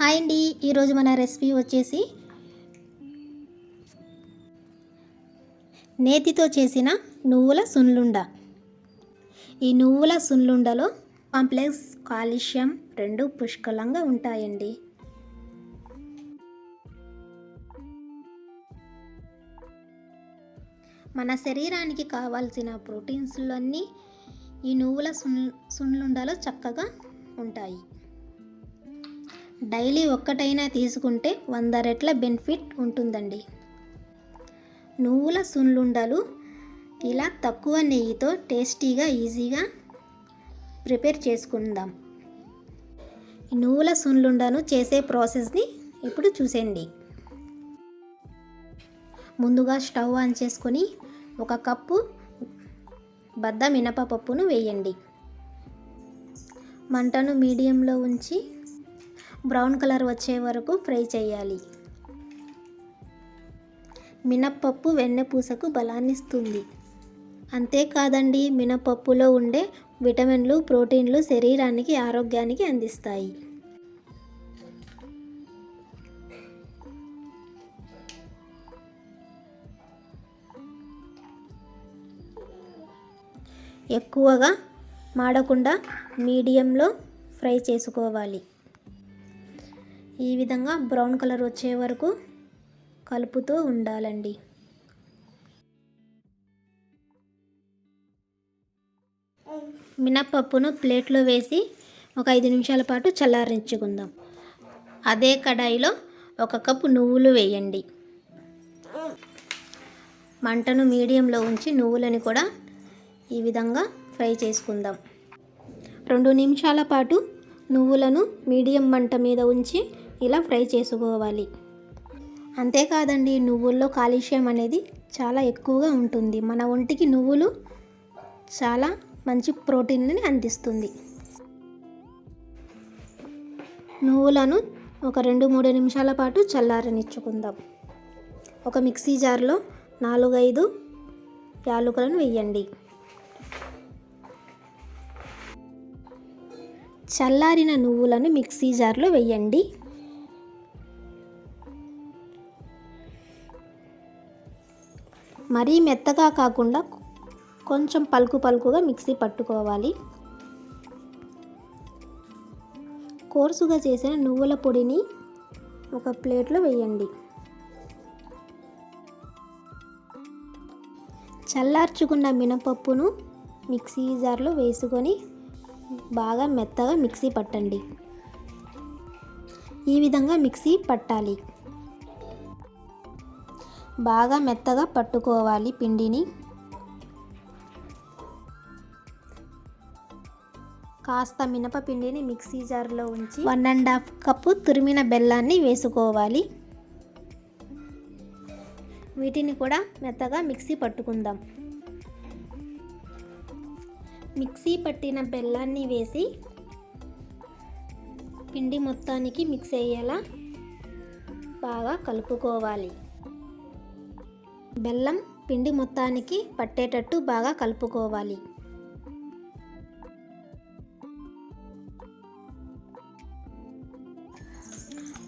Hi అండి, ఈరోజు మన రెసిపీ వచ్చేసి నేతితో చేసిన నువ్వుల సున్లుండ. ఈ నువ్వుల సున్లుండలో కాంప్లెక్స్, కాల్షియం రెండు పుష్కలంగా ఉంటాయండి. మన శరీరానికి కావాల్సిన ప్రోటీన్స్లన్నీ ఈ నువ్వుల సున్లుండలో చక్కగా ఉంటాయి. డైలీ ఒక్కటైనా తీసుకుంటే 100 రెట్ల బెనిఫిట్ ఉంటుందండి. నువ్వుల సున్లుండలు ఇలా తక్కువ నెయ్యితో టేస్టీగా ఈజీగా ప్రిపేర్ చేసుకుందాం. ఈ నువ్వుల సున్లుండను చేసే ప్రాసెస్ని ఇప్పుడు చూసేయండి. ముందుగా స్టవ్ ఆన్ చేసుకొని 1 కప్పు బద్ద మినపప్పును వేయండి. మంటను మీడియంలో ఉంచి బ్రౌన్ కలర్ వచ్చే వరకు ఫ్రై చేయాలి. మినప్పప్పు వెన్నపూసకు బలాన్నిస్తుంది. అంతేకాదండి, మినపప్పులో ఉండే విటమిన్లు, ప్రోటీన్లు శరీరానికి ఆరోగ్యానికి అందిస్తాయి. ఎక్కువగా మాడకుండా మీడియంలో ఫ్రై చేసుకోవాలి. ఈ విధంగా బ్రౌన్ కలర్ వచ్చే వరకు కలుపుతూ ఉండాలండి. మినప్పప్పును ప్లేట్లో వేసి ఒక 5 నిమిషాల పాటు చల్లారించుకుందాం. అదే కడాయిలో 1 కప్పు నువ్వులు వేయండి. మంటను మీడియంలో ఉంచి నువ్వులని కూడా ఈ విధంగా ఫ్రై చేసుకుందాం. 2 నిమిషాల పాటు నువ్వులను మీడియం మంట మీద ఉంచి ఇలా ఫ్రై చేసుకోవాలి. అంతేకాదండి, నువ్వుల్లో కాల్షియం అనేది చాలా ఎక్కువగా ఉంటుంది. మన ఒంటికి నువ్వులు చాలా మంచి ప్రోటీన్ని అందిస్తుంది. నువ్వులను ఒక 2-3 నిమిషాల పాటు చల్లారనిచ్చుకుందాం. ఒక మిక్సీ జార్లో 4-5 యాలకులను వేయండి. చల్లారిన నువ్వులను మిక్సీ జార్లో వేయండి. మరీ మెత్తగా కాకుండా కొంచెం పలుకుగా మిక్సీ పట్టుకోవాలి. కోర్సుగా చేసిన నువ్వుల పొడిని ఒక ప్లేట్లో వేయండి. చల్లార్చుకున్న మినపప్పును మిక్సీ జార్లో వేసుకొని బాగా మెత్తగా మిక్సీ పట్టండి. ఈ విధంగా మిక్సీ పట్టాలి. బాగా మెత్తగా పట్టుకోవాలి పిండిని. కాస్త మినపపిండిని మిక్సీ జార్లో ఉంచి 1½ కప్పు తురిమిన బెల్లాన్ని వేసుకోవాలి. వీటిని కూడా మెత్తగా మిక్సీ పట్టుకుందాం. మిక్సీ పట్టిన బెల్లాన్ని వేసి పిండి మొత్తానికి మిక్స్ అయ్యేలా బాగా కలుపుకోవాలి. బెల్లం పిండి మొత్తానికి పట్టేటట్టు బాగా కలుపుకోవాలి.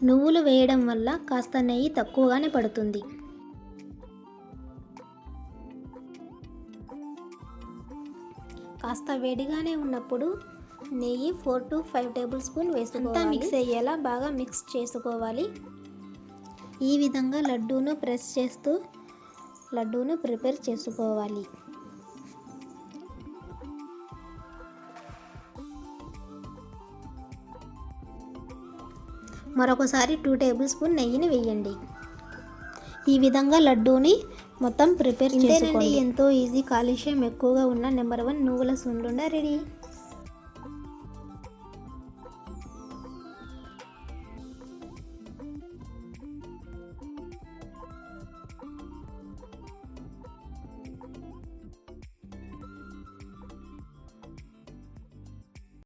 నువ్వులు వేయడం వల్ల కాస్త నెయ్యి తక్కువగానే పడుతుంది. కాస్త వేడిగానే ఉన్నప్పుడు నెయ్యి 4-5 టేబుల్ స్పూన్ వేసుకోవాలి. మిక్స్ అయ్యేలా బాగా మిక్స్ చేసుకోవాలి. ఈ విధంగా లడ్డూను ప్రెస్ చేస్తూ లడ్డూను ప్రిపేర్ చేసుకోవాలి. మరొకసారి 2 టేబుల్ స్పూన్ నెయ్యిని వేయండి. ఈ విధంగా లడ్డూని మొత్తం ప్రిపేర్ చేసుకోండి. ఎంతో ఈజీ, కాల్షియం ఎక్కువగా ఉన్న నెంబర్ 1 నువ్వుల సున్లుండ రెడీ.